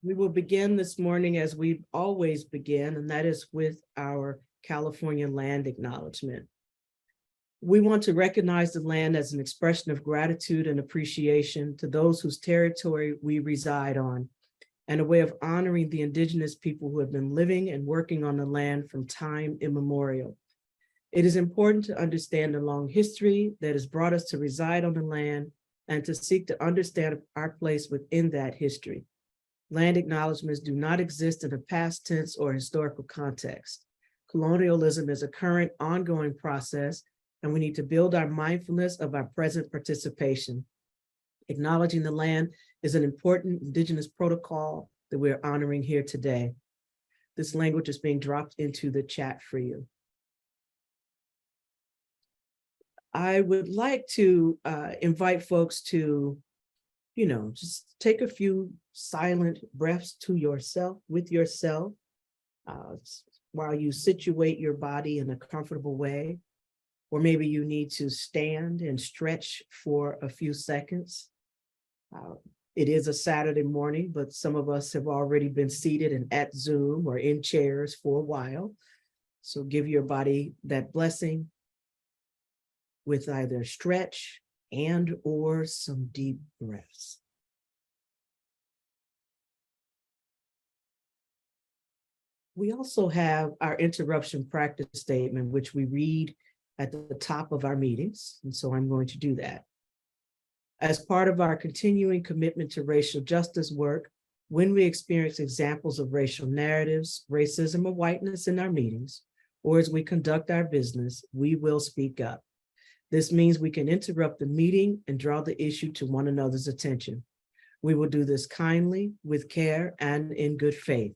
We will begin this morning as we always begin, and that is with our California land acknowledgement. We want to recognize the land as an expression of gratitude and appreciation to those whose territory we reside on, and a way of honoring the indigenous people who have been living and working on the land from time immemorial. It is important to understand the long history that has brought us to reside on the land and to seek to understand our place within that history. Land acknowledgements do not exist in a past tense or historical context. Colonialism is a current, ongoing process, and we need to build our mindfulness of our present participation. Acknowledging the land is an important indigenous protocol that we're honoring here today. This language is being dropped into the chat for you. I would like to invite folks to, just take a few silent breaths to yourself, with yourself, while you situate your body in a comfortable way. Or maybe you need to stand and stretch for a few seconds. It is a Saturday morning, but some of us have already been seated and at Zoom or in chairs for a while. So give your body that blessing with either stretch and or some deep breaths. We also have our interruption practice statement, which we read at the top of our meetings, and so I'm going to do that. As part of our continuing commitment to racial justice work, when we experience examples of racial narratives, racism, or whiteness in our meetings, or as we conduct our business, we will speak up. This means we can interrupt the meeting and draw the issue to one another's attention. We will do this kindly, with care, and in good faith.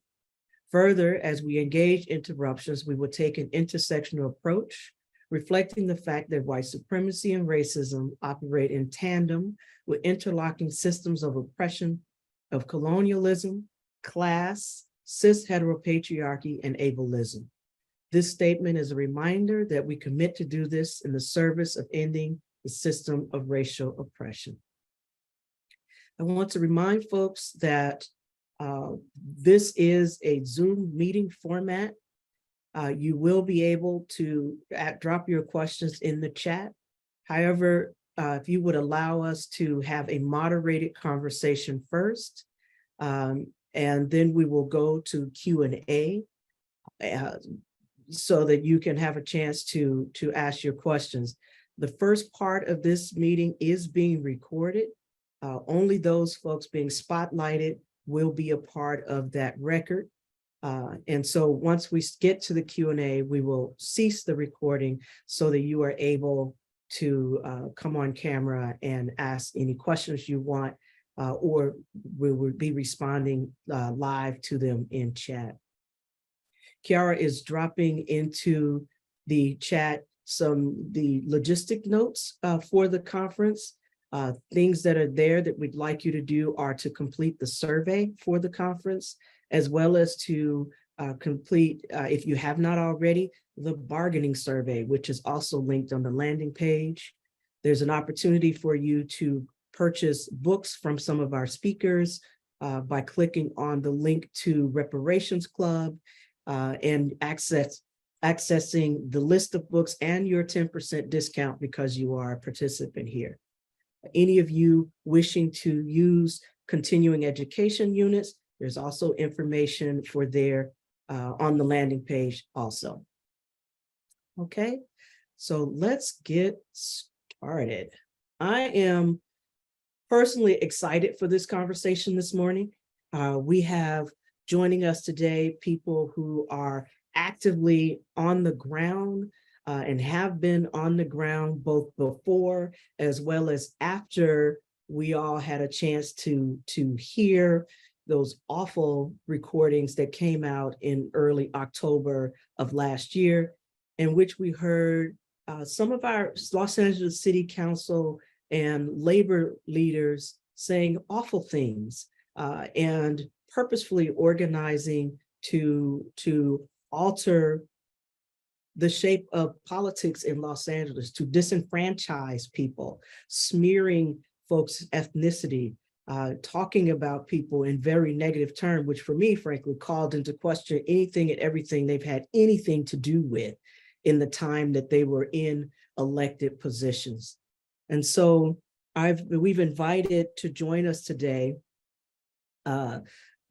Further, as we engage interruptions, we will take an intersectional approach, reflecting the fact that white supremacy and racism operate in tandem with interlocking systems of oppression, of colonialism, class, cis heteropatriarchy, and ableism. This statement is a reminder that we commit to do this in the service of ending the system of racial oppression. I want to remind folks that this is a Zoom meeting format. You will be able to drop your questions in the chat. However, if you would allow us to have a moderated conversation first, and then we will go to Q&A so that you can have a chance to ask your questions. The first part of this meeting is being recorded. Only those folks being spotlighted will be a part of that record. And so once we get to the Q&A, we will cease the recording so that you are able to come on camera and ask any questions you want, or we will be responding live to them in chat. Kiara is dropping into the chat the logistic notes for the conference. Things that are there that we'd like you to do are to complete the survey for the conference, as well as to complete, if you have not already, the bargaining survey, which is also linked on the landing page. There's an opportunity for you to purchase books from some of our speakers by clicking on the link to Reparations Club and accessing the list of books and your 10% discount because you are a participant here. Any of you wishing to use continuing education units, there's also information for there on the landing page also. Okay, so let's get started. I am personally excited for this conversation this morning. We have joining us today people who are actively on the ground and have been on the ground both before as well as after we all had a chance to hear those awful recordings that came out in early October of last year, in which we heard some of our Los Angeles City Council and labor leaders saying awful things and purposefully organizing to alter the shape of politics in Los Angeles, to disenfranchise people, smearing folks' ethnicity, talking about people in very negative terms, which for me, frankly, called into question anything and everything they've had anything to do with in the time that they were in elected positions. And so we've invited to join us today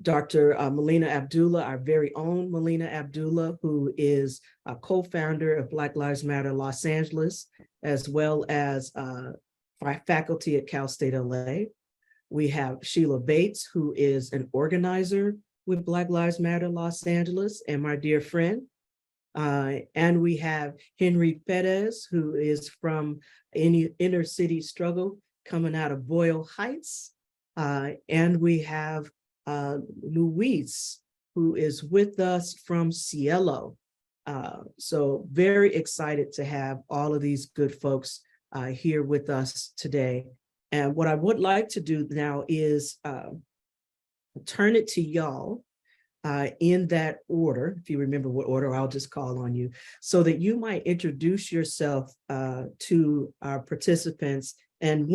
Dr. Melina Abdullah, our very own Melina Abdullah, who is a co-founder of Black Lives Matter Los Angeles, as well as faculty at Cal State LA. We have Sheila Bates, who is an organizer with Black Lives Matter Los Angeles, and my dear friend. And we have Henry Perez, who is from Inner City Struggle, coming out of Boyle Heights. And we have Luis, who is with us from Cielo. So very excited to have all of these good folks here with us today. And what I would like to do now is turn it to y'all in that order. If you remember what order, I'll just call on you, so that you might introduce yourself to our participants. And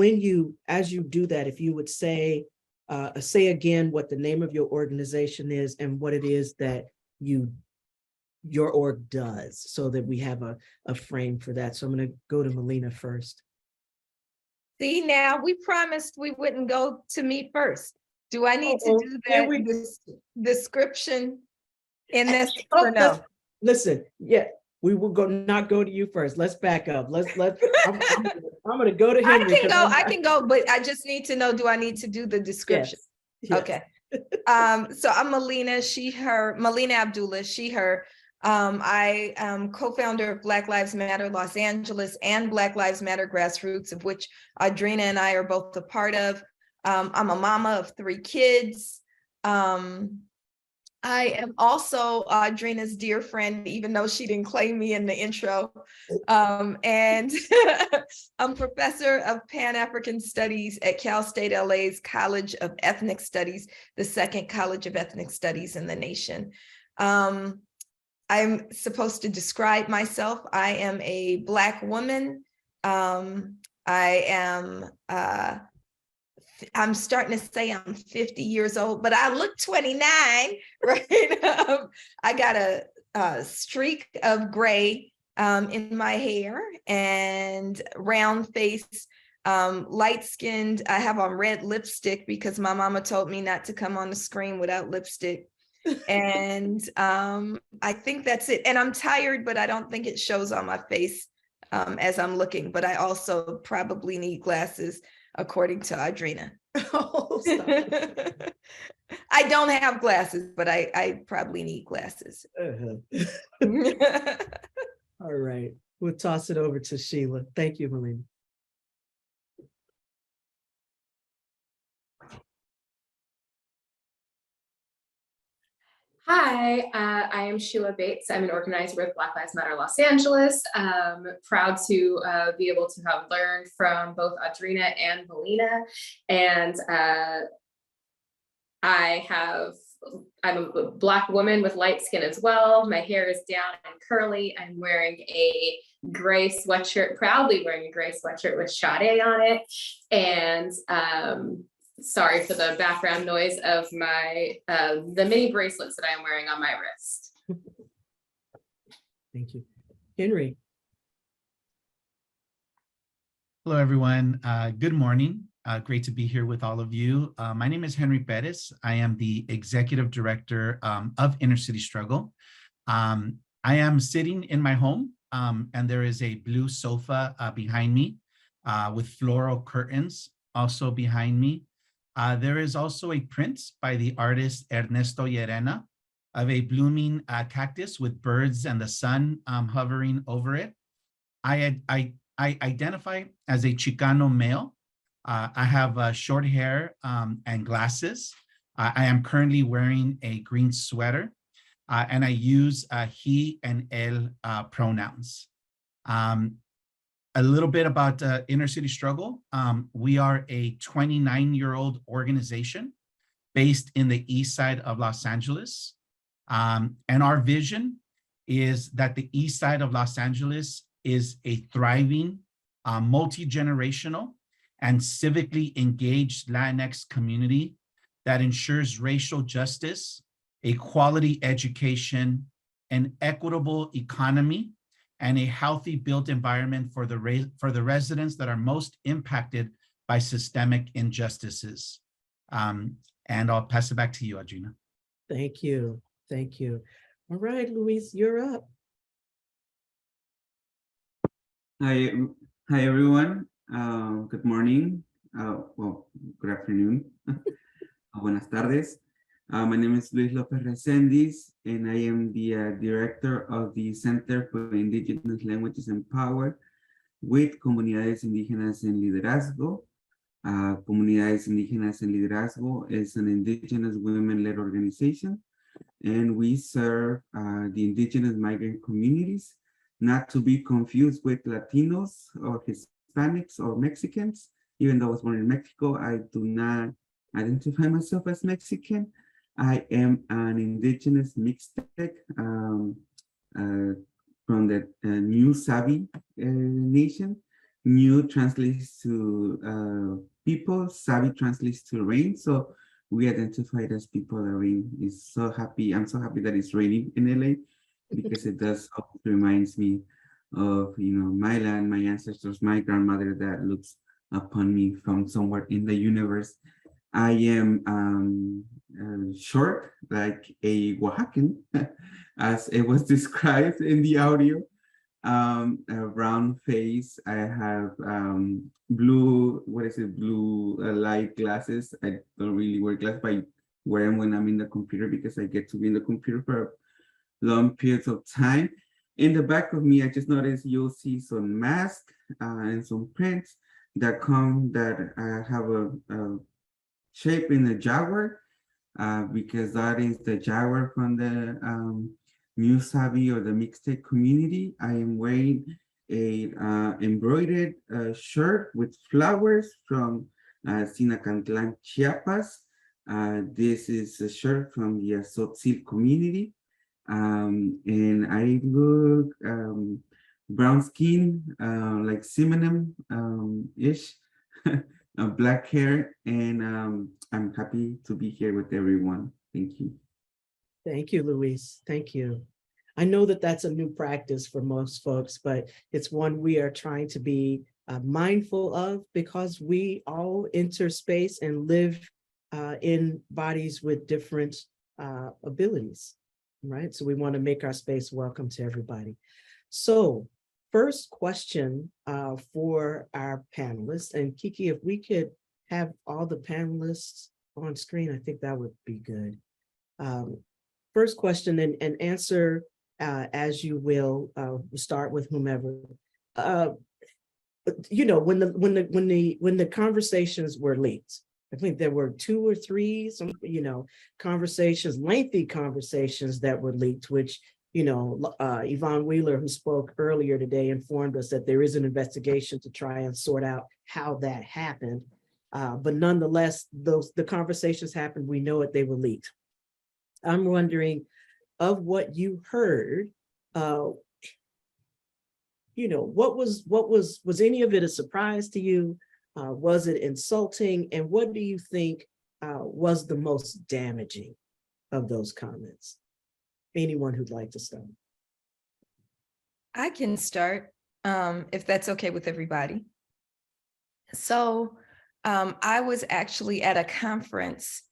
as you do that, if you would say again what the name of your organization is and what it is that your org does, so that we have a frame for that. So I'm going to go to Melina first. See, now we promised we wouldn't go to me first. Do I need to do that this description in this or no? Listen, yeah, we will not go to you first. Let's back up. I'm going to go to Henry. I can go, but I just need to know, do I need to do the description? Yes. Okay. So I'm Melina, she, her, Melina Abdullah, she, her. I am co-founder of Black Lives Matter Los Angeles and Black Lives Matter Grassroots, of which Audrina and I are both a part of. I'm a mama of 3 kids. I am also Audrina's dear friend, even though she didn't claim me in the intro. And I'm professor of Pan-African Studies at Cal State LA's College of Ethnic Studies, the second College of Ethnic Studies in the nation. I'm supposed to describe myself. I am a Black woman. I'm starting to say I'm 50 years old, but I look 29, right? I got a streak of gray in my hair and round face, light-skinned. I have on red lipstick because my mama told me not to come on the screen without lipstick. And I think that's it. And I'm tired, but I don't think it shows on my face as I'm looking, but I also probably need glasses, according to Audrina. Oh, I don't have glasses, but I probably need glasses. All right, we'll toss it over to Sheila. Thank you, Melina. Hi, I am Sheila Bates. I'm an organizer with Black Lives Matter Los Angeles. Proud to be able to have learned from both Audrina and Melina. And I'm a Black woman with light skin as well. My hair is down and curly. I'm wearing a gray sweatshirt, proudly wearing a gray sweatshirt with Sade on it. And sorry for the background noise of my the mini bracelets that I'm wearing on my wrist. Thank you. Henry. Hello, everyone. Good morning. Great to be here with all of you. My name is Henry Perez. I am the Executive Director of Inner City Struggle. I am sitting in my home, and there is a blue sofa behind me with floral curtains also behind me. There is also a print by the artist Ernesto Llerena of a blooming cactus with birds and the sun hovering over it. I identify as a Chicano male. I have short hair and glasses. I am currently wearing a green sweater, and I use he and él pronouns. A little bit about Inner City Struggle. We are a 29-year-old organization based in the east side of Los Angeles. And our vision is that the east side of Los Angeles is a thriving, multi-generational, and civically engaged Latinx community that ensures racial justice, a quality education, an equitable economy, and a healthy built environment for the residents that are most impacted by systemic injustices. And I'll pass it back to you, Audrina. Thank you. Thank you. All right, Luis, you're up. Hi, everyone. Good morning. Good afternoon. Buenas tardes. My name is Luis López Resendiz, and I am the director of the Center for Indigenous Languages and Power with Comunidades Indígenas en Liderazgo. Comunidades Indígenas en Liderazgo is an indigenous women-led organization, and we serve the indigenous migrant communities, not to be confused with Latinos or Hispanics or Mexicans. Even though I was born in Mexico, I do not identify myself as Mexican. I am an indigenous mixtec from the New Sabi nation. New translates to people, Sabi translates to rain. So we identified as people that rain is so happy. I'm so happy that it's raining in LA because it does reminds me of, my land, my ancestors, my grandmother that looks upon me from somewhere in the universe. I am short, like a Oaxacan, as it was described in the audio. A brown face. I have blue light glasses. I don't really wear glasses, but I wear them when I'm in the computer because I get to be in the computer for long periods of time. In the back of me, I just noticed you'll see some masks and some prints that have a shape in the jaguar, because that is the jaguar from the New Sabi or the mixtape community. I am wearing a embroidered shirt with flowers from Sinacantlan, Chiapas. This is a shirt from the Tzotzil community. And I look brown skin, like Simonim-ish, black hair, and I'm happy to be here with everyone. Thank you. Thank you, Luis. Thank you. I know that that's a new practice for most folks, but it's one we are trying to be mindful of because we all enter space and live in bodies with different abilities, right? So we want to make our space welcome to everybody. So first question for our panelists, and Kiki, if we could have all the panelists on screen, I think that would be good. First question, and answer as you will. We'll start with whomever. When the conversations were leaked, I think there were 2 or 3 conversations, lengthy conversations that were leaked, which Yvonne Wheeler, who spoke earlier today, informed us that there is an investigation to try and sort out how that happened. But nonetheless, the conversations happened. We know it; they were leaked. I'm wondering, of what you heard, what was any of it a surprise to you? Was it insulting? And what do you think was the most damaging of those comments? Anyone who'd like to start? I can start, if that's okay with everybody. So I was actually at a conference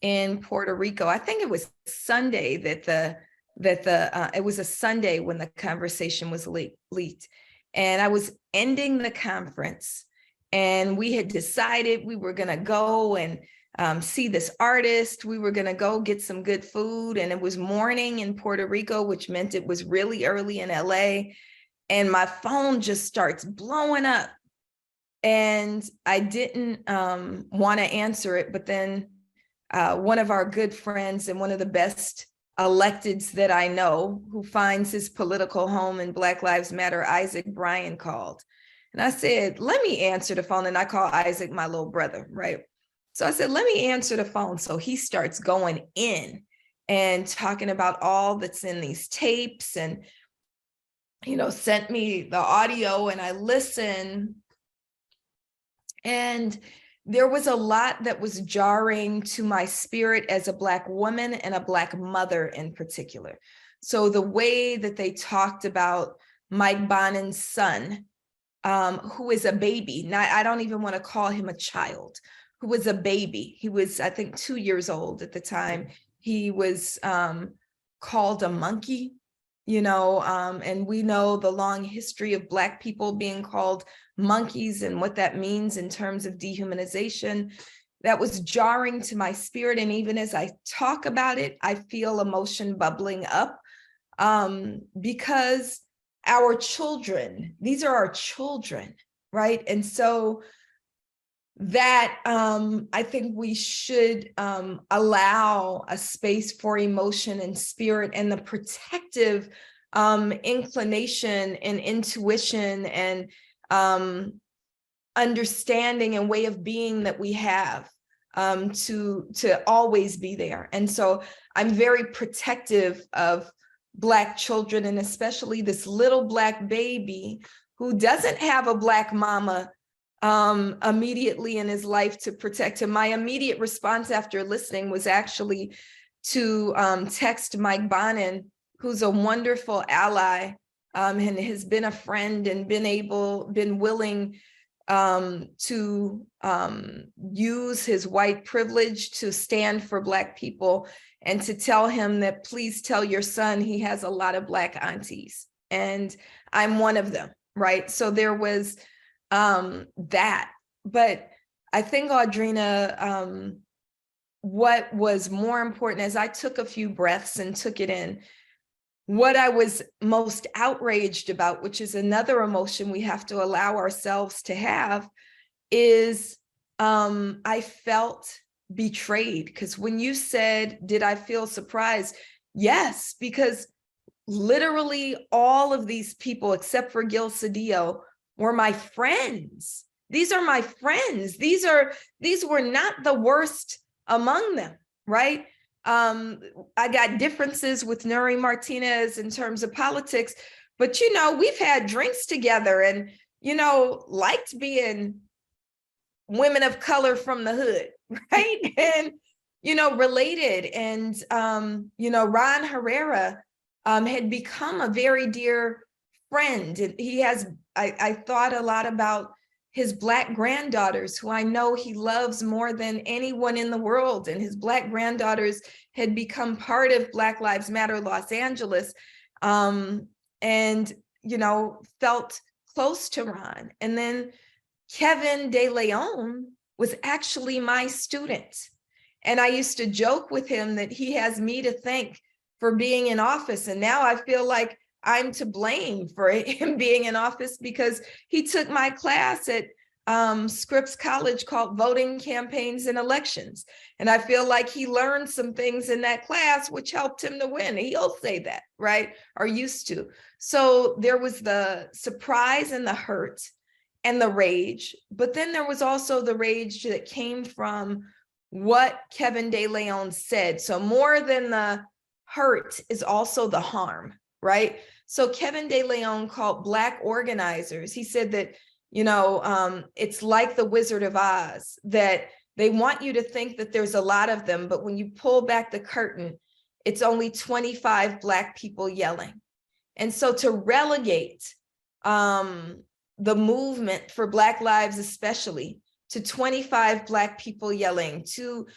in Puerto Rico. I think it was Sunday it was a Sunday when the conversation was leaked. And I was ending the conference, and we had decided we were gonna go and see this artist. We were gonna go get some good food, and it was morning in Puerto Rico, which meant it was really early in LA. And my phone just starts blowing up. And I didn't want to answer it, but then one of our good friends and one of the best electeds that I know, who finds his political home in Black Lives Matter, Isaac Bryan, called. And I said, let me answer the phone. And I call Isaac my little brother, right? So I said, let me answer the phone. So he starts going in and talking about all that's in these tapes, and, sent me the audio, and I listened. And there was a lot that was jarring to my spirit as a Black woman and a Black mother in particular. So the way that they talked about Mike Bonnen's son, who is a baby, I don't even want to call him a child, who was a baby. He was, I think, 2 years old at the time. He was called a monkey, and we know the long history of Black people being called monkeys and what that means in terms of dehumanization. That was jarring to my spirit. And even as I talk about it, I feel emotion bubbling up because our children, these are our children, right? And so that I think we should allow a space for emotion and spirit and the protective inclination and intuition and understanding and way of being that we have to always be there. And so I'm very protective of Black children, and especially this little Black baby who doesn't have a Black mama immediately in his life to protect him. My immediate response after listening was actually to text Mike Bonnen, who's a wonderful ally and has been a friend and been willing to use his white privilege to stand for Black people, and to tell him that please tell your son he has a lot of Black aunties, and I'm one of them, right? So there was that. But I think, Audrina, what was more important as I took a few breaths and took it in, what I was most outraged about, which is another emotion we have to allow ourselves to have, is I felt betrayed. Because when you said, did I feel surprised? Yes, because literally all of these people, except for Gil Cedillo, were my friends. These are my friends. These were not the worst among them, right? I got differences with Nuri Martinez in terms of politics, but we've had drinks together and liked being women of color from the hood, right? And related. And Ron Herrera had become a very dear friend. And he has, I thought a lot about his Black granddaughters, who I know he loves more than anyone in the world. And his Black granddaughters had become part of Black Lives Matter Los Angeles, and, felt close to Ron. And then Kevin De Leon was actually my student. And I used to joke with him that he has me to thank for being in office. And now I feel like I'm to blame for him being in office, because he took my class at Scripps College called Voting Campaigns and Elections. And I feel like he learned some things in that class which helped him to win. He'll say that, right? Or used to. So there was the surprise and the hurt and the rage, but then there was also the rage that came from what Kevin De Leon said. So more than the hurt is also the harm, right? So Kevin De Leon called Black organizers. He said that, it's like the Wizard of Oz, that they want you to think that there's a lot of them, but when you pull back the curtain, it's only 25 Black people yelling. And so to relegate the movement for Black lives, especially, to 25 Black people yelling, to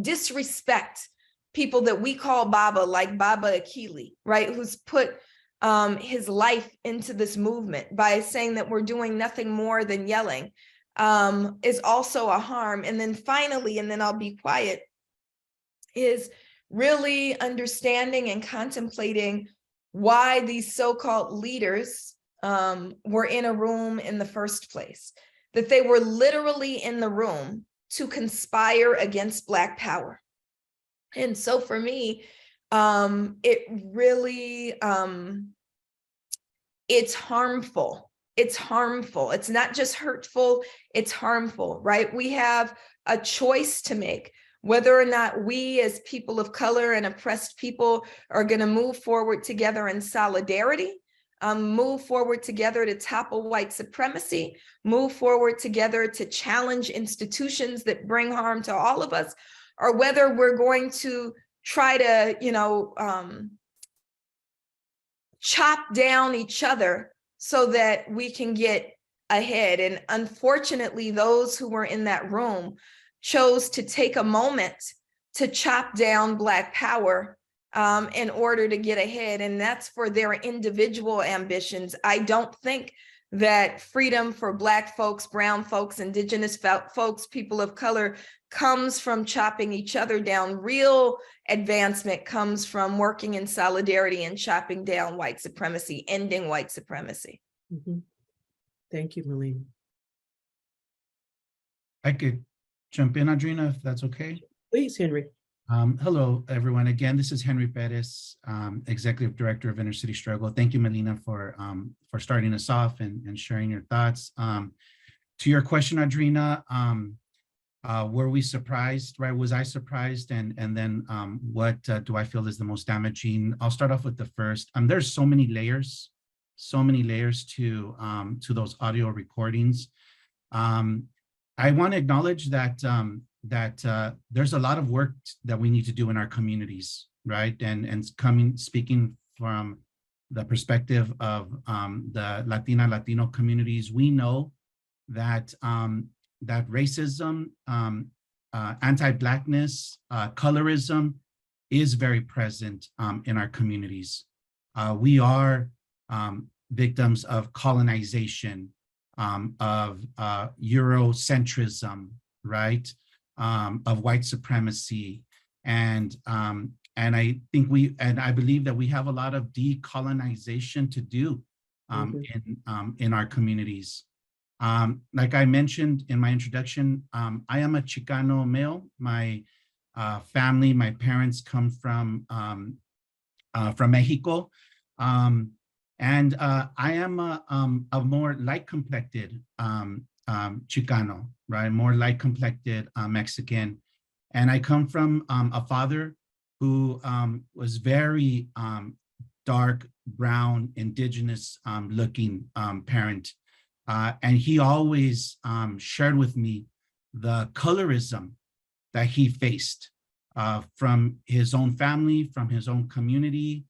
disrespect people that we call Baba, like Baba Akili, right? Who's put his life into this movement by saying that we're doing nothing more than yelling, is also a harm. And then finally, and then I'll be quiet, is really understanding and contemplating why these so-called leaders were in a room in the first place, that they were literally in the room to conspire against Black power. And so for me, it really, it's harmful. It's harmful. It's not just hurtful, it's harmful, right? We have a choice to make, whether or not we as people of color and oppressed people are going to move forward together in solidarity, move forward together to topple white supremacy, move forward together to challenge institutions that bring harm to all of us, or whether we're going to try to, chop down each other so that we can get ahead. And unfortunately, those who were in that room chose to take a moment to chop down Black power in order to get ahead. And that's for their individual ambitions. I don't think that freedom for Black folks, brown folks, indigenous folks, people of color comes from chopping each other down. Real advancement comes from working in solidarity and chopping down white supremacy, ending white supremacy. Mhm. Thank you, Melina. I could jump in, Audrina, if that's okay. Please, Henry. Hello, everyone. Again, this is Henry Perez, Executive Director of Inner City Struggle. Thank you, Melina, for starting us off and sharing your thoughts. To your question, Audrina, were we surprised, right? Was I surprised? And then what do I feel is the most damaging? I'll start off with the first. There's so many layers to those audio recordings. I want to acknowledge that there's a lot of work that we need to do in our communities, right? And speaking from the perspective of the Latino communities, we know that that racism, anti-Blackness, colorism is very present in our communities. We are victims of colonization, of Eurocentrism, right? Of white supremacy, and I think I believe that we have a lot of decolonization to do in our communities. Like I mentioned in my introduction, I am a Chicano male. My family, my parents come from Mexico, and I am a more light-complected Chicano, right? More light-complected Mexican. And I come from a father who was very dark brown, indigenous looking parent. And he always shared with me the colorism that he faced from his own family, from his own community,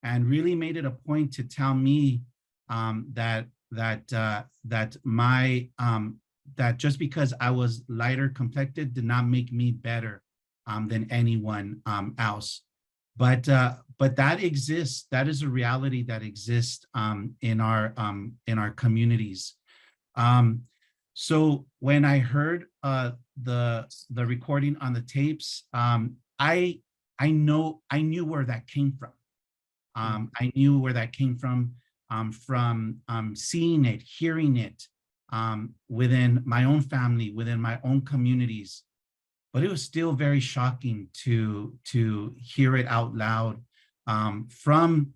and really made it a point to tell me that just because I was lighter complected did not make me better than anyone else. But that exists. That is a reality that exists in our communities. So when I heard the recording on the tapes, I knew where that came from. I knew where that came from seeing it, hearing it within my own family, within my own communities. But it was still very shocking to hear it out loud from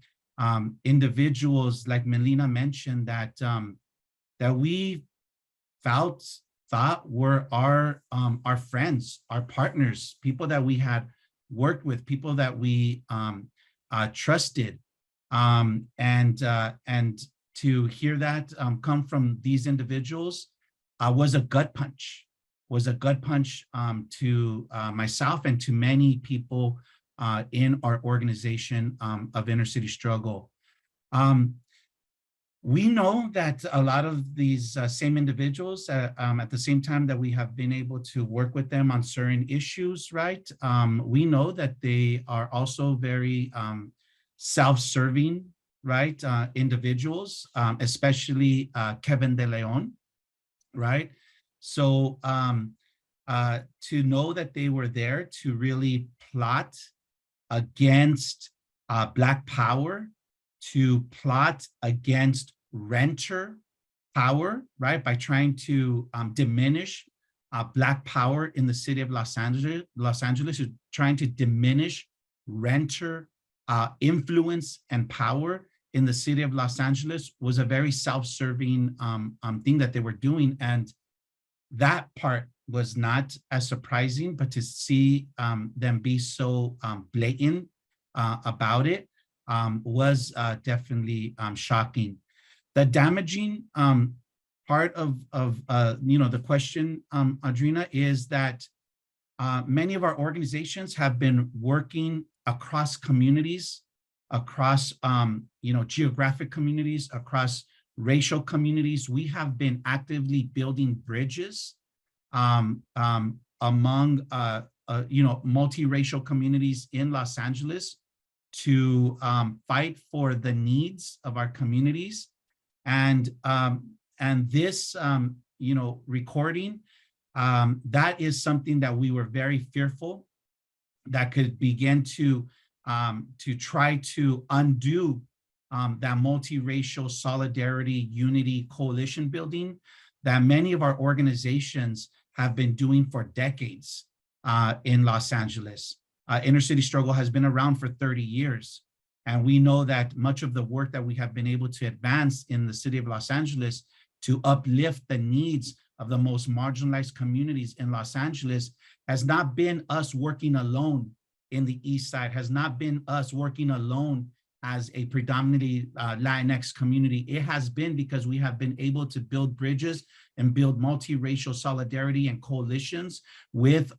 individuals like Melina mentioned that we thought were our friends, our partners, people that we had worked with, people that we trusted, and to hear that come from these individuals was a gut punch. To myself and to many people in our organization of Inner City Struggle. We know that a lot of these same individuals, at the same time that we have been able to work with them on certain issues, right? We know that they are also very self-serving, right? Individuals, especially Kevin De Leon, right? So to know that they were there to really plot against Black power, to plot against renter power, right? By trying to diminish Black power in the city of Los Angeles, trying to diminish renter influence and power in the city of Los Angeles was a very self-serving thing that they were doing. And that part was not as surprising, but to see them be so blatant about it was definitely shocking. The damaging part of the question, Adrina, is that many of our organizations have been working across communities, across geographic communities, across racial communities. We have been actively building bridges among multiracial communities in Los Angeles to fight for the needs of our communities. And this recording, that is something that we were very fearful that could begin to try to undo that multiracial solidarity, unity, coalition building that many of our organizations have been doing for decades in Los Angeles. Inner City Struggle has been around for 30 years. And we know that much of the work that we have been able to advance in the city of Los Angeles to uplift the needs of the most marginalized communities in Los Angeles has not been us working alone in the East Side, has not been us working alone as a predominantly Latinx community. It has been because we have been able to build bridges and build multiracial solidarity and coalitions with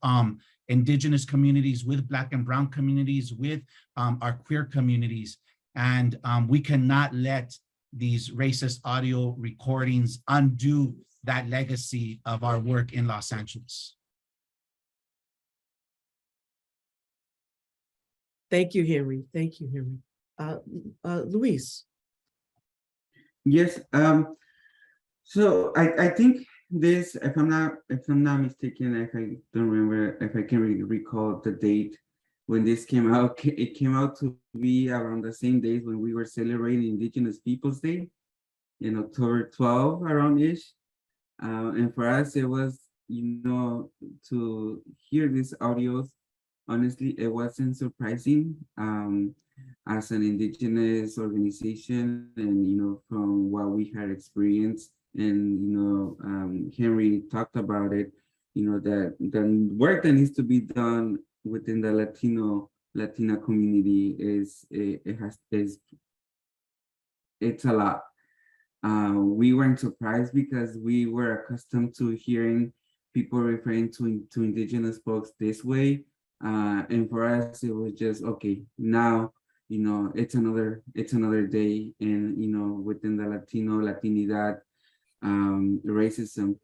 indigenous communities, with Black and Brown communities, with our queer communities. And we cannot let these racist audio recordings undo that legacy of our work in Los Angeles. Thank you, Henry. Thank you, Henry. Luis. Yes. So I think this, if I'm not mistaken, if I don't remember, if I can recall the date when this came out, it came out to be around the same days when we were celebrating Indigenous Peoples Day in October 12 around ish. And for us, it was, to hear these audios, honestly, it wasn't surprising. As an Indigenous organization, and from what we had experienced, and Henry talked about it, that the work that needs to be done within the Latina community it's a lot. We weren't surprised because we were accustomed to hearing people referring to Indigenous folks this way, and for us it was just okay. Now it's another day, and within the Latinidad racism.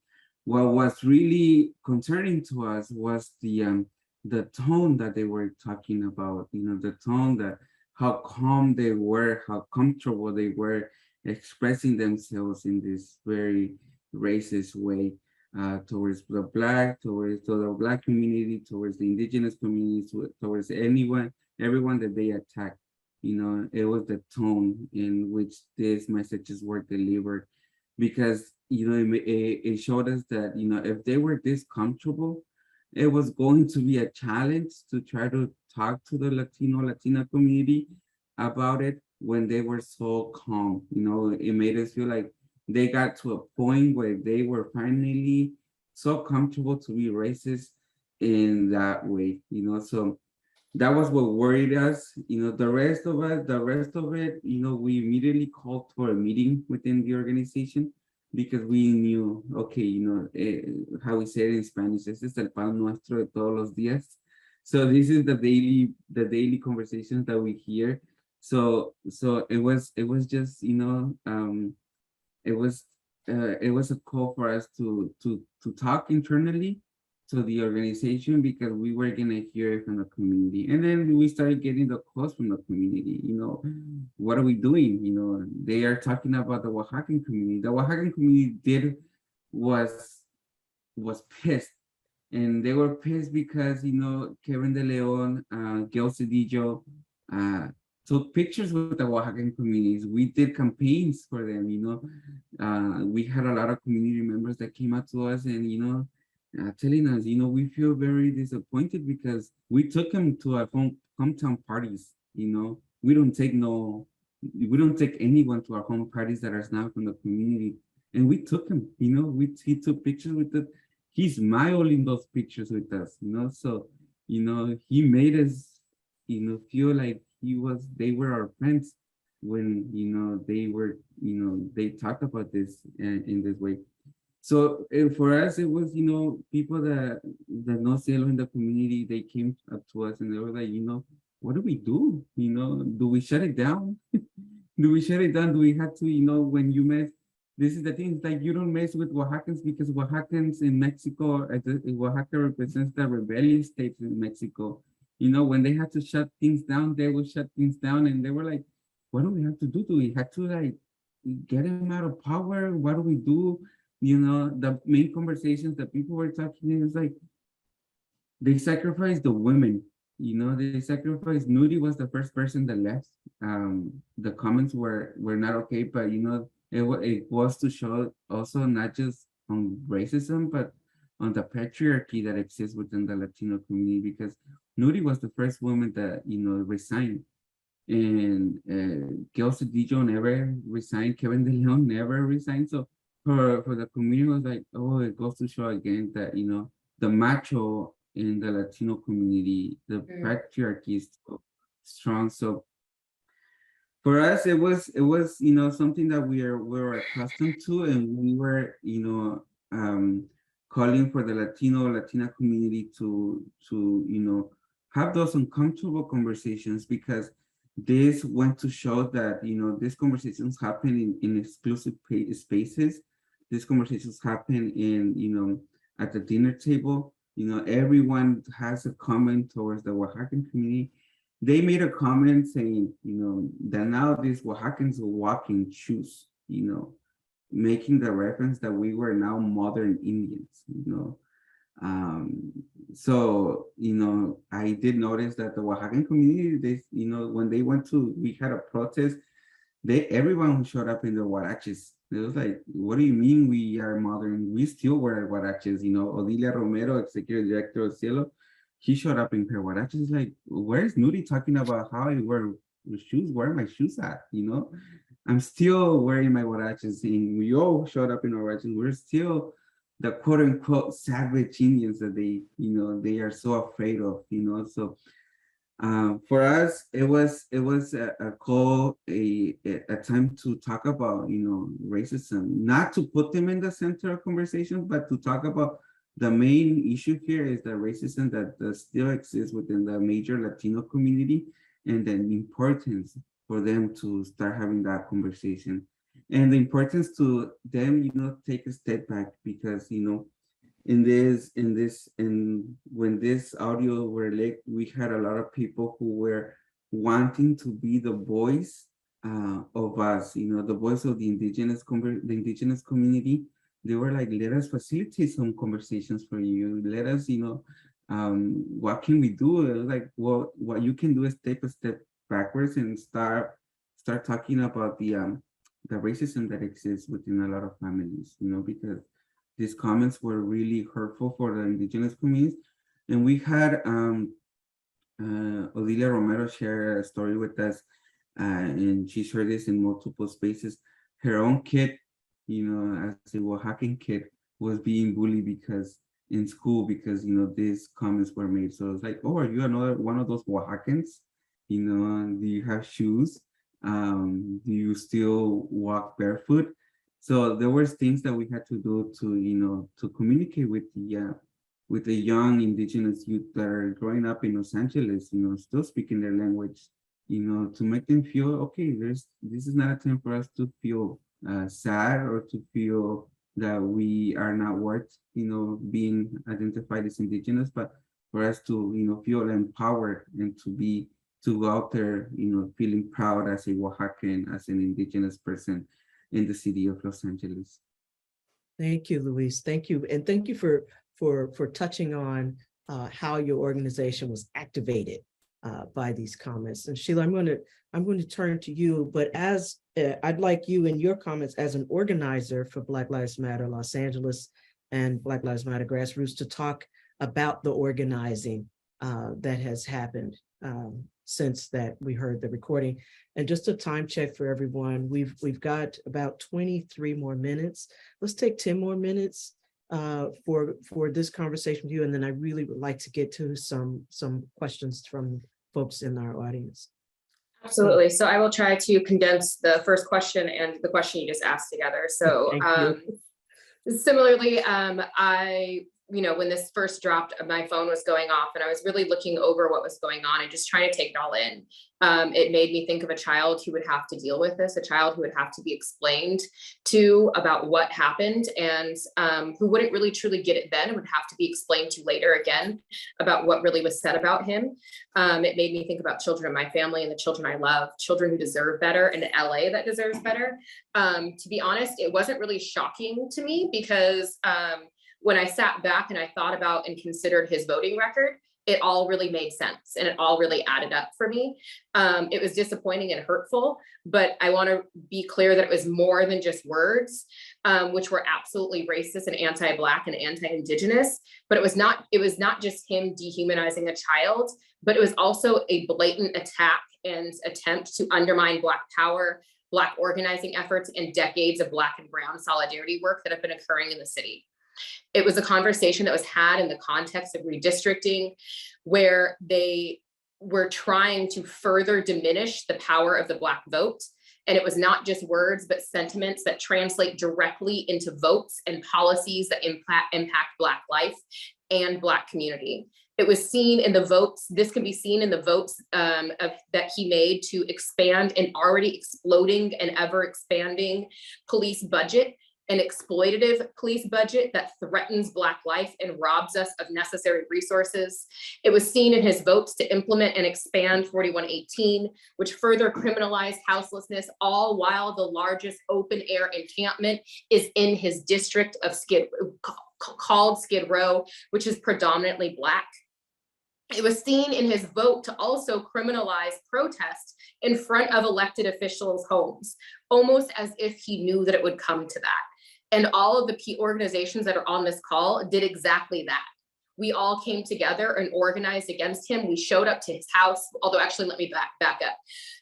What was really concerning to us was the tone that they were talking about. The tone, that how calm they were, how comfortable they were expressing themselves in this very racist way towards the Black community, towards the Indigenous communities, towards everyone that they attacked. It was the tone in which these messages were delivered, because it showed us that if they were this comfortable, it was going to be a challenge to try to talk to the Latina community about it when they were so calm. It made us feel like they got to a point where they were finally so comfortable to be racist in that way. So that was what worried us. The rest of it, we immediately called for a meeting within the organization, because we knew, okay, how we say it in Spanish, this is el pan nuestro de todos los días. So this is the daily conversations that we hear. So it was just, it was a call for us to talk internally to the organization, because we were gonna hear it from the community. And then we started getting the calls from the community. What are we doing? They are talking about the Oaxacan community. The Oaxacan community was pissed, and they were pissed because Kevin De Leon, Gil Cedillo took pictures with the Oaxacan communities. We did campaigns for them. We had a lot of community members that came out to us and telling us, we feel very disappointed because we took them to our hometown parties. We don't take anyone to our home parties that are not from the community, and we took him. He took pictures with us. He smiled in those pictures with us. So he made us feel like they were our friends when, they talked about this in this way. So for us, it was, people that know Cielo in the community, they came up to us and they were like, what do we do? Do we shut it down? Do we shut it down? Do we have to, when you mess, this is the thing, it's like you don't mess with Oaxacans because Oaxacans in Mexico, Oaxaca represents the rebellious states in Mexico. When they had to shut things down, they would shut things down and they were like, what do we have to do? Do we have to like get him out of power? What do we do? The main conversations that people were talking is like, they sacrificed the women, they sacrificed, Nuri was the first person that left. The comments were not okay, but it was to show also not just on racism, but on the patriarchy that exists within the Latino community, because Nuri was the first woman that, resigned. And Gil Cedillo never resigned, Kevin De Leon never resigned. So for the community, it was like, oh, it goes to show again that, the macho in the Latino community, the patriarchy is so strong. So for us, it was something that we were accustomed to, and we were calling for the Latina community to have those uncomfortable conversations, because this went to show that these conversations happen in exclusive spaces. These conversations happen in at the dinner table. Everyone has a comment towards the Oaxacan community. They made a comment saying, that now these Oaxacans will walk in shoes, making the reference that we were now modern Indians, So, I did notice that the Oaxacan community, when they we had a protest, everyone who showed up in their huaraches. It was like, what do you mean we are modern? We still wear huaraches, Odilia Romero, executive director of Cielo, he showed up in her huaraches. Like, where's Nuri talking about how I wear shoes? Where are my shoes at? I'm still wearing my huaraches, and we all showed up in our huaraches. We're still the quote unquote savage Indians that they are so afraid of, So for us, it was a call, a time to talk about, racism, not to put them in the center of conversations, but to talk about the main issue here is the racism that still exists within the major Latino community, and the importance for them to start having that conversation, and the importance to them, take a step back, because, when this audio were leaked, we had a lot of people who were wanting to be the voice of us, the voice of the indigenous community. They were like, let us facilitate some conversations for you. Let us, what can we do? It was like, well, what you can do is take a step backwards and start talking about the racism that exists within a lot of families, because these comments were really hurtful for the indigenous communities. And we had Odilia Romero share a story with us, and she shared this in multiple spaces. Her own kid, as a Oaxacan kid, was being bullied in school because these comments were made. So it's like, oh, are you another one of those Oaxacans? Do you have shoes? Do you still walk barefoot? So there was things that we had to do to communicate with the young indigenous youth that are growing up in Los Angeles, still speaking their language, to make them feel, okay, this is not a time for us to feel sad, or to feel that we are not worth, being identified as indigenous, but for us to, feel empowered, and to go out there, feeling proud as a Oaxacan, as an indigenous person in the city of Los Angeles. Thank you, Luis. Thank you. And thank you for touching on how your organization was activated by these comments. And Sheila, I'm going to turn to you, but as I'd like you in your comments as an organizer for Black Lives Matter Los Angeles and Black Lives Matter Grassroots to talk about the organizing that has happened since that we heard the recording. And just a time check for everyone, we've got about 23 more minutes. Let's take 10 more minutes for this conversation with you, and then I really would like to get to some questions from folks in our audience. Absolutely. So I will try to condense the first question and the question you just asked together. So Thank you. similarly, when this first dropped, my phone was going off and I was really looking over what was going on and just trying to take it all in. It made me think of a child who would have to deal with this, a child who would have to be explained to about what happened, and who wouldn't really truly get it then, and would have to be explained to later again about what really was said about him. It made me think about children in my family and the children I love, children who deserve better, and LA that deserves better. To be honest, it wasn't really shocking to me because when I sat back and I thought about and considered his voting record, it all really made sense and it all really added up for me. It was disappointing and hurtful, but I want to be clear that it was more than just words, which were absolutely racist and anti-Black and anti-Indigenous. But it was not just him dehumanizing a child, but it was also a blatant attack and attempt to undermine Black power, Black organizing efforts, and decades of Black and Brown solidarity work that have been occurring in the city. It was a conversation that was had in the context of redistricting, where they were trying to further diminish the power of the Black vote. And it was not just words, but sentiments that translate directly into votes and policies that impact Black life and Black community. It was seen in the votes. This can be seen in the votes that he made to expand an already exploding and ever expanding police budget, an exploitative police budget that threatens Black life and robs us of necessary resources. It was seen in his votes to implement and expand 4118, which further criminalized houselessness, all while the largest open air encampment is in his district of called Skid Row, which is predominantly Black. It was seen in his vote to also criminalize protest in front of elected officials' homes, almost as if he knew that it would come to that. And all of the organizations that are on this call did exactly that. We all came together and organized against him. We showed up to his house, although actually let me back up.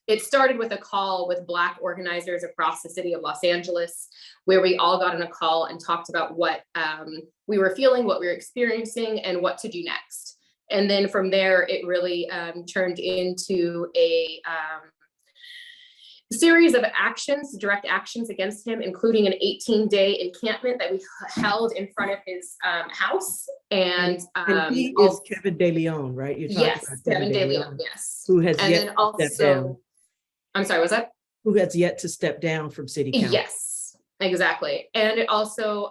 It started with a call with Black organizers across the city of Los Angeles, where we all got on a call and talked about what we were feeling, what we were experiencing, and what to do next. And then from there, it really turned into a series of actions, direct actions against him, including an 18-day encampment that we held in front of his house. And he is Kevin De Leon, right? You're talking yes, about Kevin De Leon, yes. Who has and yet then to step down. also, I'm sorry, was that? Who has yet to step down from city council. Yes, exactly. And it also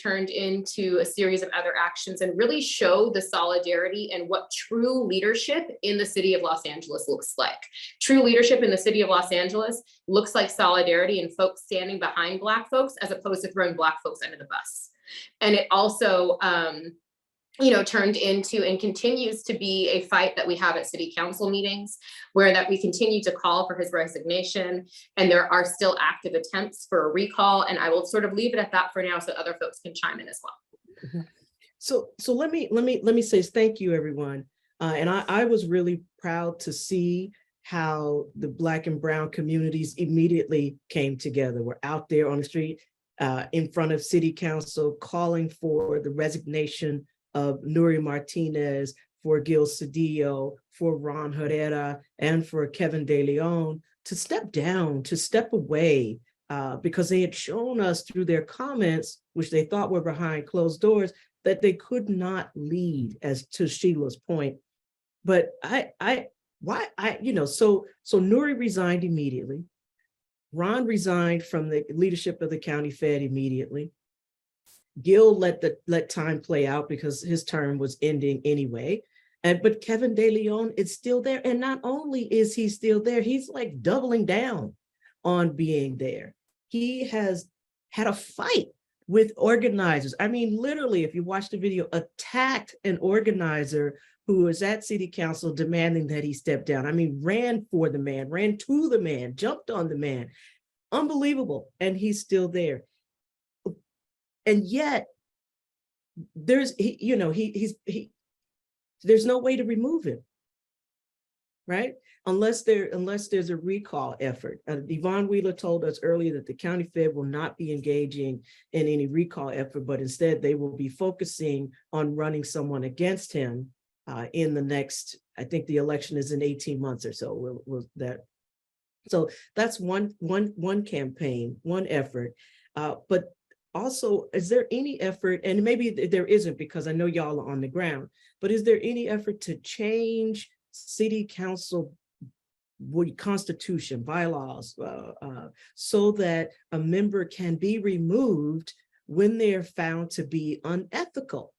turned into a series of other actions and really showed the solidarity and what true leadership in the city of Los Angeles looks like. True leadership in the city of Los Angeles looks like solidarity and folks standing behind Black folks as opposed to throwing Black folks under the bus. And it also turned into and continues to be a fight that we have at city council meetings, where that we continue to call for his resignation, and there are still active attempts for a recall. And I will sort of leave it at that for now so other folks can chime in as well. So let me say thank you, everyone. And I was really proud to see how the Black and Brown communities immediately came together. We're out there on the street in front of city council calling for the resignation of Nuri Martinez, for Gil Cedillo, for Ron Herrera, and for Kevin De Leon to step down, to step away, because they had shown us through their comments, which they thought were behind closed doors, that they could not lead, as to Sheila's point. But so Nuri resigned immediately. Ron resigned from the leadership of the county Fed immediately. Gil let time play out because his term was ending anyway. But Kevin De Leon is still there. And not only is he still there, he's like doubling down on being there. He has had a fight with organizers. I mean, literally, if you watch the video, attacked an organizer who was at city council demanding that he step down. I mean, ran for the man, ran to the man, jumped on the man. Unbelievable. And he's still there. And yet, there's no way to remove him, right? Unless there's a recall effort. Yvonne Wheeler told us earlier that the county Fed will not be engaging in any recall effort, but instead they will be focusing on running someone against him in the next. I think the election is in 18 months or so. So that's one campaign, one effort. But also, is there any effort, and maybe there isn't because I know y'all are on the ground, but is there any effort to change city council constitution, bylaws, so that a member can be removed when they're found to be unethical?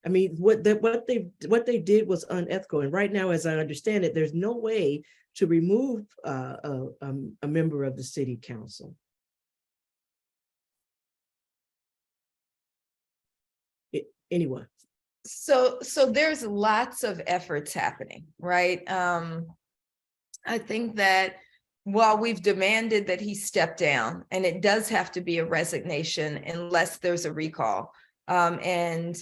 I mean, what they did was unethical. And right now, as I understand it, there's no way to remove a member of the city council. Anyone? So there's lots of efforts happening, right? I think that while we've demanded that he step down, and it does have to be a resignation unless there's a recall, and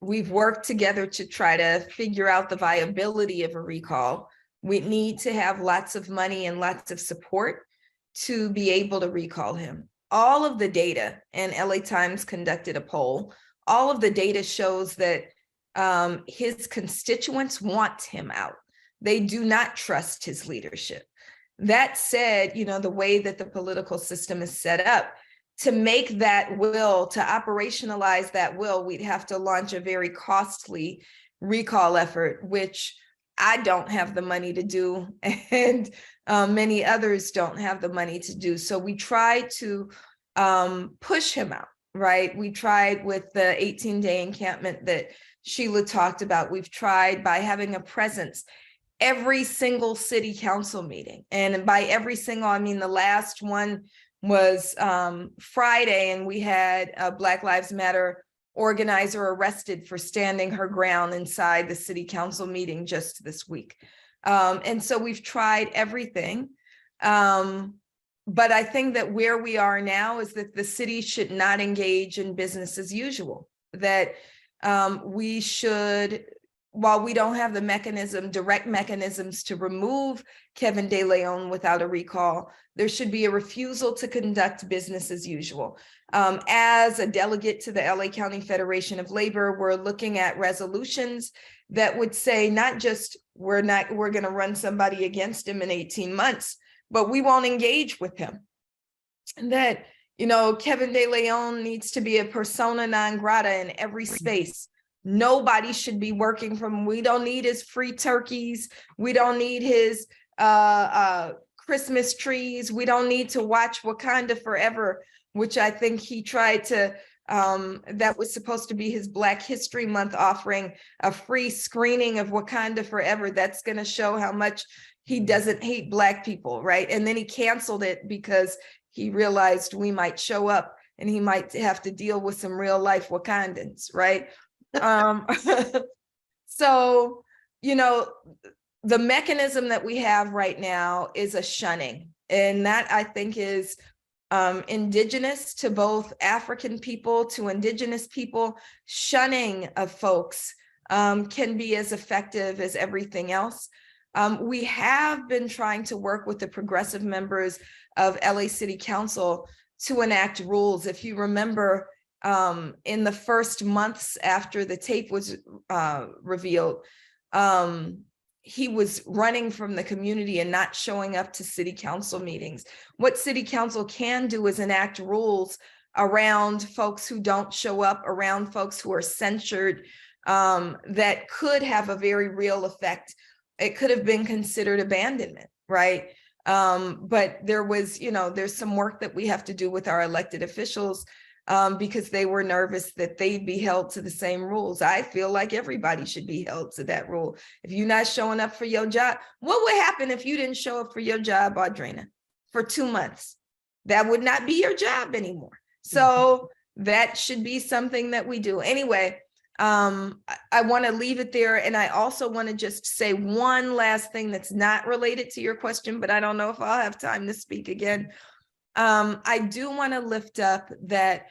we've worked together to try to figure out the viability of a recall, we need to have lots of money and lots of support to be able to recall him. All of the data, and LA Times conducted a poll, all of the data shows that his constituents want him out. They do not trust his leadership. That said, you know, the way that the political system is set up, to make that will, to operationalize that will, we'd have to launch a very costly recall effort, which I don't have the money to do, and many others don't have the money to do. So we try to push him out, right? We tried with the 18-day encampment that Sheila talked about. We've tried by having a presence every single city council meeting. And by every single, I mean the last one was Friday, and we had a Black Lives Matter organizer arrested for standing her ground inside the city council meeting just this week. And so we've tried everything. But I think that where we are now is that the city should not engage in business as usual, that we should, while we don't have the direct mechanisms to remove Kevin De Leon without a recall, there should be a refusal to conduct business as usual. As a delegate to the LA County Federation of Labor, we're looking at resolutions that would say not just we're going to run somebody against him in 18 months, but we won't engage with him. And that, you know, Kevin De Leon needs to be a persona non grata in every space. Nobody should be working from, we don't need his free turkeys. We don't need his Christmas trees. We don't need to watch Wakanda Forever, which I think he tried to, that was supposed to be his Black History Month offering, a free screening of Wakanda Forever. That's going to show how much he doesn't hate Black people, right? And then he canceled it because he realized we might show up and he might have to deal with some real life Wakandans, right? So, you know, the mechanism that we have right now is a shunning. And that I think is indigenous to both African people, to indigenous people. Shunning of folks can be as effective as everything else. We have been trying to work with the progressive members of LA City Council to enact rules. If you remember, in the first months after the tape was revealed, he was running from the community and not showing up to city council meetings. What city council can do is enact rules around folks who don't show up, around folks who are censured, that could have a very real effect. It could have been considered abandonment, right? But there was, you know, there's some work that we have to do with our elected officials, because they were nervous that they'd be held to the same rules. I feel like everybody should be held to that rule. If you're not showing up for your job, what would happen if you didn't show up for your job, Audrina, for 2 months? That would not be your job anymore. So that should be something that we do. Anyway, I want to leave it there. And I also want to just say one last thing that's not related to your question, but I don't know if I'll have time to speak again. I do want to lift up that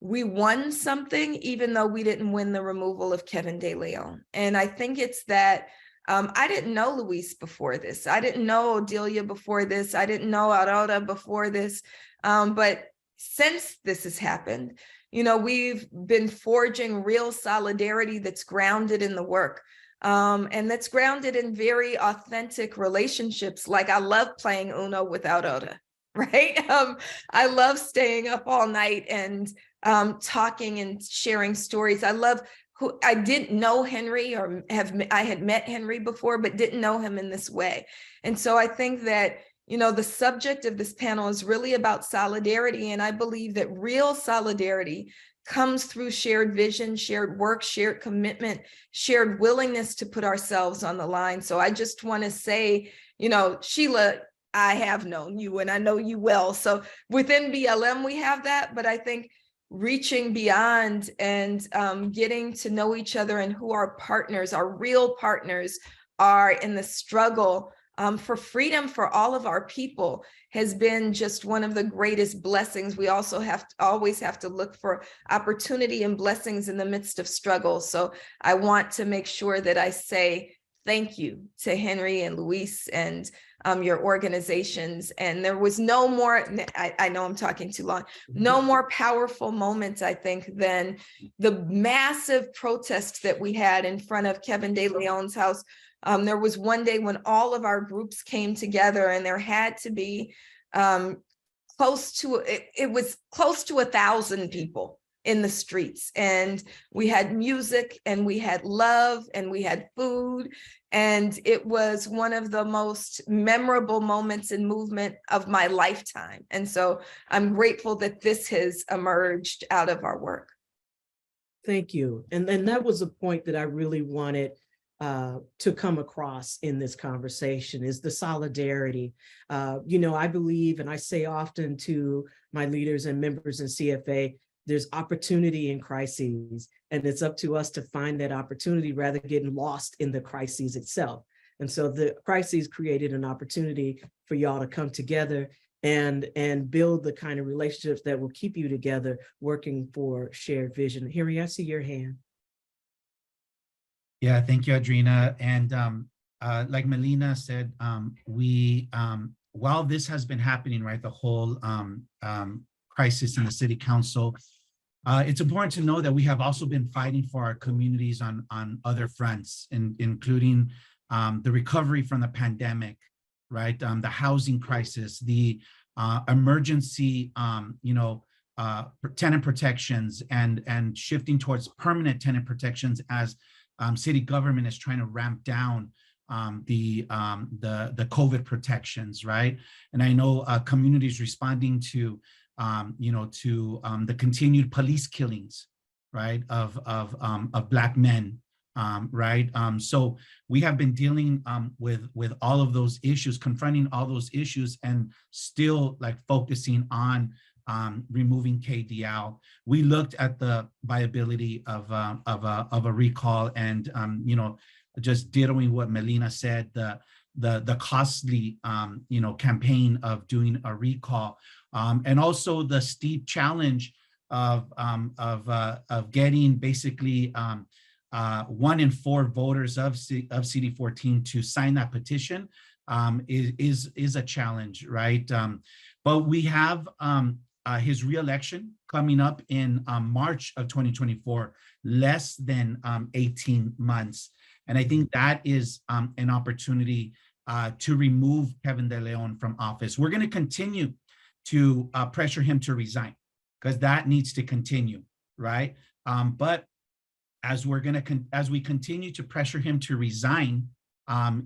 we won something, even though we didn't win the removal of Kevin De Leon. And I think it's that I didn't know Luis before this. I didn't know Odelia before this. I didn't know Aurora before this. But since this has happened, you know, we've been forging real solidarity that's grounded in the work. And that's grounded in very authentic relationships. Like I love playing Uno without Oda, right? I love staying up all night and talking and sharing stories. I love who I didn't know Henry or I had met Henry before, but didn't know him in this way. And so I think that, you know, the subject of this panel is really about solidarity. And I believe that real solidarity comes through shared vision, shared work, shared commitment, shared willingness to put ourselves on the line. So I just want to say, you know, Sheila, I have known you and I know you well. So within BLM, we have that, but I think reaching beyond and getting to know each other and who our partners, our real partners are in the struggle for freedom for all of our people has been just one of the greatest blessings. We also always have to look for opportunity and blessings in the midst of struggle. So I want to make sure that I say thank you to Henry and Luis and your organizations. And there was no more, I know I'm talking too long, no more powerful moments, I think, than the massive protest that we had in front of Kevin De Leon's house. There was one day when all of our groups came together and there had to be close to 1,000 people in the streets. And we had music and we had love and we had food. And it was one of the most memorable moments in movement of my lifetime. And so I'm grateful that this has emerged out of our work. Thank you. And then that was a point that I really wanted to come across in this conversation is the solidarity. You know, I believe, and I say often to my leaders and members in CFA, there's opportunity in crises, and it's up to us to find that opportunity rather than getting lost in the crises itself. And so the crises created an opportunity for y'all to come together and build the kind of relationships that will keep you together, working for shared vision. Henry, I see your hand. Yeah, thank you, Adrina. And like Melina said, while this has been happening, right, the whole crisis in the city council, it's important to know that we have also been fighting for our communities on other fronts, including the recovery from the pandemic, right, the housing crisis, the emergency, tenant protections, and shifting towards permanent tenant protections as city government is trying to ramp down the COVID protections, right? And I know communities responding to the continued police killings, right, of Black men, right? So we have been dealing with all of those issues, confronting all those issues, and still like focusing on removing KDL. We looked at the viability of a recall, and just dittoing what Melina said, the costly campaign of doing a recall, and also the steep challenge of getting basically 1 in 4 voters of CD14 to sign that petition is a challenge, right? But we have his re-election coming up in March of 2024, less than 18 months. And I think that is an opportunity to remove Kevin De Leon from office. We're going to continue to pressure him to resign, because that needs to continue, right? But as we continue to pressure him to resign, now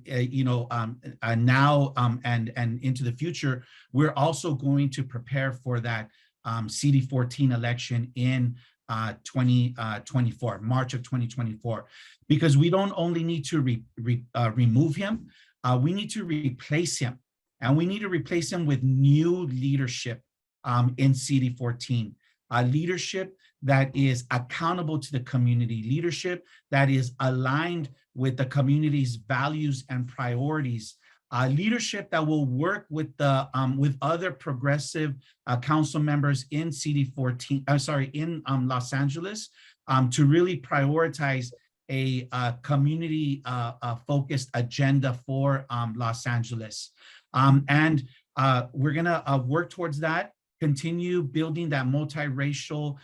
and into the future, we're also going to prepare for that CD14 election in 2024, March of 2024, because we don't only need to remove him, we need to replace him, and we need to replace him with new leadership in CD14, leadership that is accountable to the community, leadership that is aligned with the community's values and priorities, leadership that will work with other progressive council members in CD14, in Los Angeles, to really prioritize a community focused agenda for Los Angeles. And we're gonna work towards that. continue building that multiracial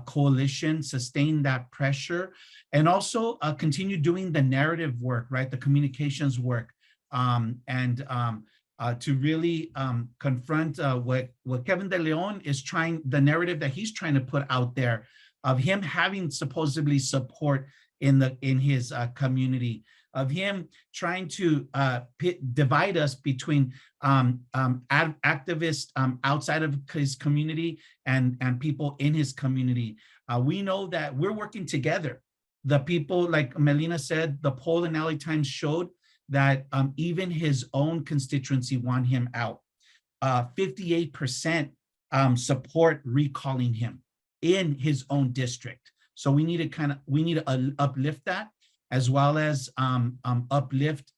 coalition, sustain that pressure, and also continue doing the narrative work, right? The communications work, to really confront what Kevin De Leon is trying, the narrative that he's trying to put out there of him having supposedly support in his community, of him trying to divide us between activists outside of his community and people in his community. We know that we're working together. The people, like Melina said, the poll in LA Times showed that even his own constituency want him out. 58% support recalling him in his own district. So we need to uplift that, as well as uplift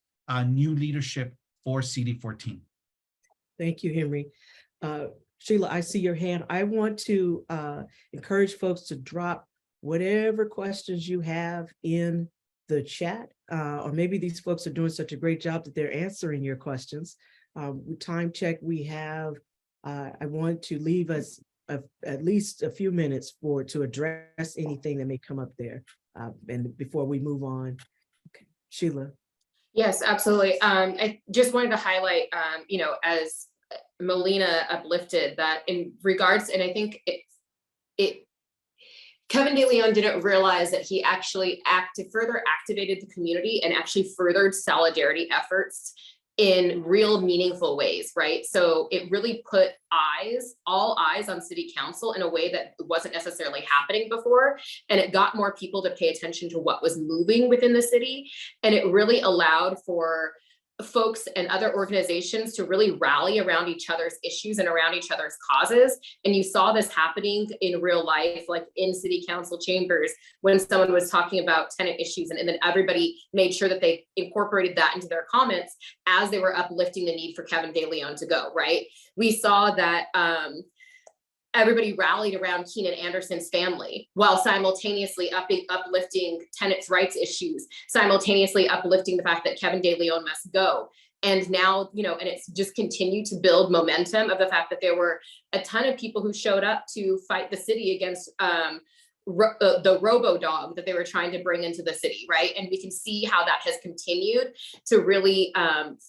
new leadership for CD14. Thank you, Henry. Sheila, I see your hand. I want to encourage folks to drop whatever questions you have in the chat, or maybe these folks are doing such a great job that they're answering your questions. Time check, we have, I want to leave us at least a few minutes to address anything that may come up there. And before we move on, okay, Sheila. Yes, absolutely. I just wanted to highlight, as Melina uplifted that in regards, and I think Kevin De Leon didn't realize that he actually further activated the community and actually furthered solidarity efforts in real meaningful ways, right? So it really put all eyes on city council in a way that wasn't necessarily happening before. And it got more people to pay attention to what was moving within the city. And it really allowed for folks and other organizations to really rally around each other's issues and around each other's causes. And you saw this happening in real life, like in city council chambers, when someone was talking about tenant issues, and then everybody made sure that they incorporated that into their comments as they were uplifting the need for Kevin De Leon to go, right? We saw that everybody rallied around Keenan Anderson's family while simultaneously uplifting tenants' rights issues, simultaneously uplifting the fact that Kevin De Leon must go. And now, and it's just continued to build momentum of the fact that there were a ton of people who showed up to fight the city against the robo dog that they were trying to bring into the city, right? And we can see how that has continued to really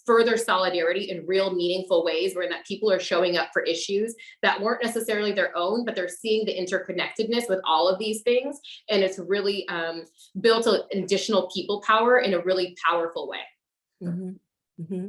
further solidarity in real meaningful ways, where that people are showing up for issues that weren't necessarily their own, but they're seeing the interconnectedness with all of these things. And it's really built an additional people power in a really powerful way. Mm-hmm. Mm-hmm.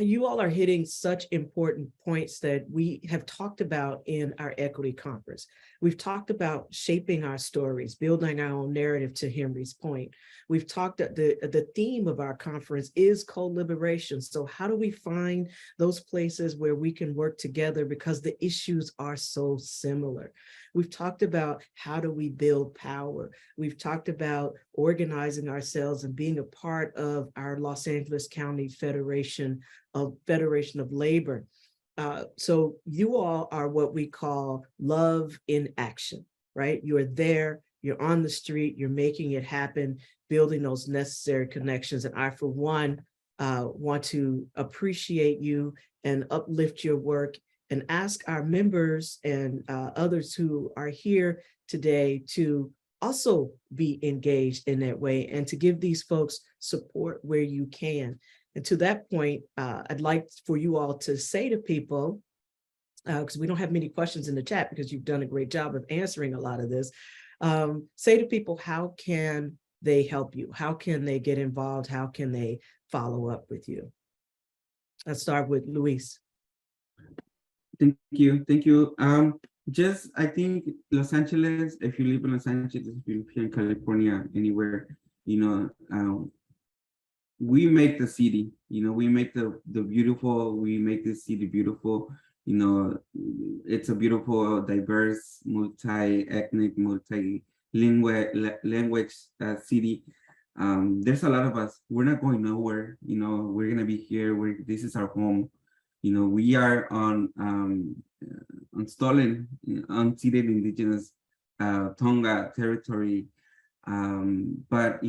You all are hitting such important points that we have talked about in our equity conference. We've talked about shaping our stories, building our own narrative, to Henry's point. We've talked that the theme of our conference is co-liberation. So how do we find those places where we can work together because the issues are so similar? We've talked about how do we build power. We've talked about organizing ourselves and being a part of our Los Angeles County Federation of Labor. So you all are what we call love in action, right? You're there, you're on the street, you're making it happen, building those necessary connections. And I, for one, want to appreciate you and uplift your work and ask our members and others who are here today to also be engaged in that way and to give these folks support where you can. And to that point, I'd like for you all to say to people, because we don't have many questions in the chat because you've done a great job of answering a lot of this, say to people, how can they help you? How can they get involved? How can they follow up with you? Let's start with Luis. Thank you. I think Los Angeles, if you live in Los Angeles, if you live here in California, anywhere, we make the city, we make we make the city beautiful. It's a beautiful, diverse, multi-ethnic, multi-language city. There's a lot of us. We're not going nowhere. We're gonna be here. This is our home. We are on stolen, unceded indigenous Tonga territory. But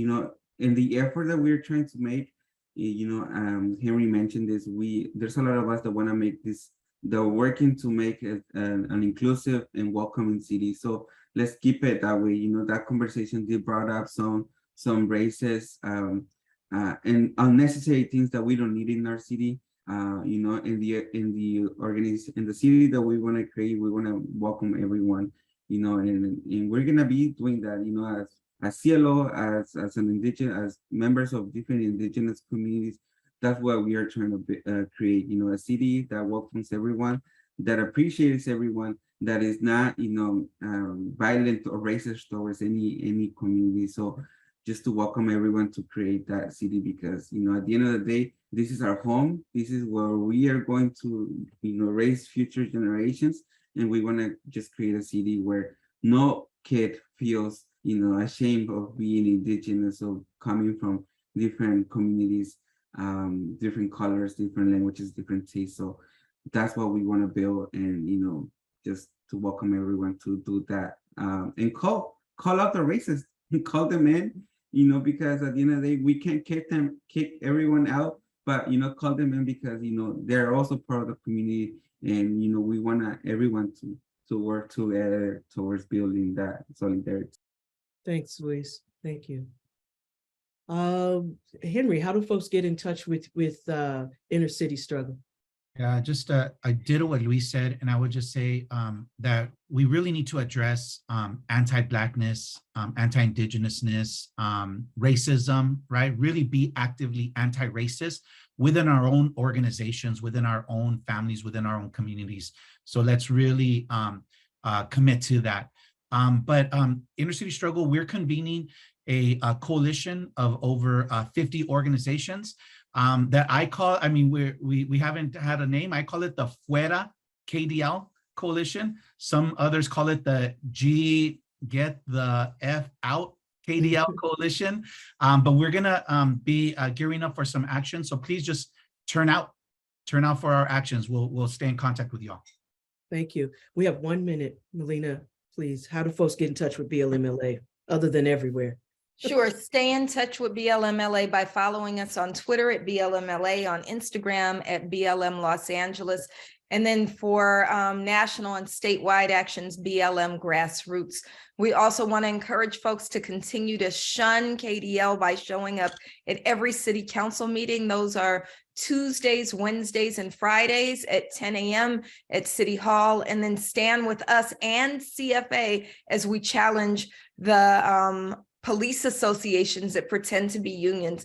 in the effort that we're trying to make, Henry mentioned this. There's a lot of us that want to make this they're working to make it an inclusive and welcoming city. So let's keep it that way. You know, that conversation did brought up some races and unnecessary things that we don't need in our city. You know, in the city that we want to create, we want to welcome everyone. You know, and we're gonna be doing that. You know, as CLO, as an indigenous, as members of different indigenous communities. That's what we are trying to create. You know, a city that welcomes everyone, that appreciates everyone, that is not, you know, violent or racist towards any community. So just to welcome everyone to create that city, because, you know, at the end of the day, this is our home. This is where we are going to, you know, raise future generations. And we want to just create a city where no kid feels, you know, ashamed of being indigenous or coming from different communities, different colors, different languages, different tastes. So that's what we want to build, and, you know, just to welcome everyone to do that, and call out the racists, call them in, you know, because at the end of the day, we can't kick everyone out, but, you know, call them in, because, you know, they're also part of the community, and, you know, we want everyone to work together towards building that solidarity. Thanks, Luis. Thank you. Henry, how do folks get in touch with Inner City Struggle? Yeah, just I did what Luis said, and I would just say that we really need to address anti-Blackness, anti-Indigenousness, racism, right? Really be actively anti-racist within our own organizations, within our own families, within our own communities. So let's really commit to that. But Inner City Struggle, we're convening a coalition of over 50 organizations that I call, I mean, we haven't had a name. I call it the Fuera KDL Coalition. Some others call it the Get the F Out KDL Coalition. But we're gonna be gearing up for some action. So please just turn out for our actions. We'll stay in contact with y'all. Thank you. We have 1 minute. Melina, please. How do folks get in touch with BLMLA other than everywhere? Sure. Stay in touch with BLMLA by following us on Twitter at BLMLA, on Instagram at BLM Los Angeles. And then for national and statewide actions, BLM Grassroots. We also want to encourage folks to continue to shun KDL by showing up at every city council meeting. Those are Tuesdays, Wednesdays, and Fridays at 10 a.m. at City Hall. And then stand with us and CFA as we challenge the police associations that pretend to be unions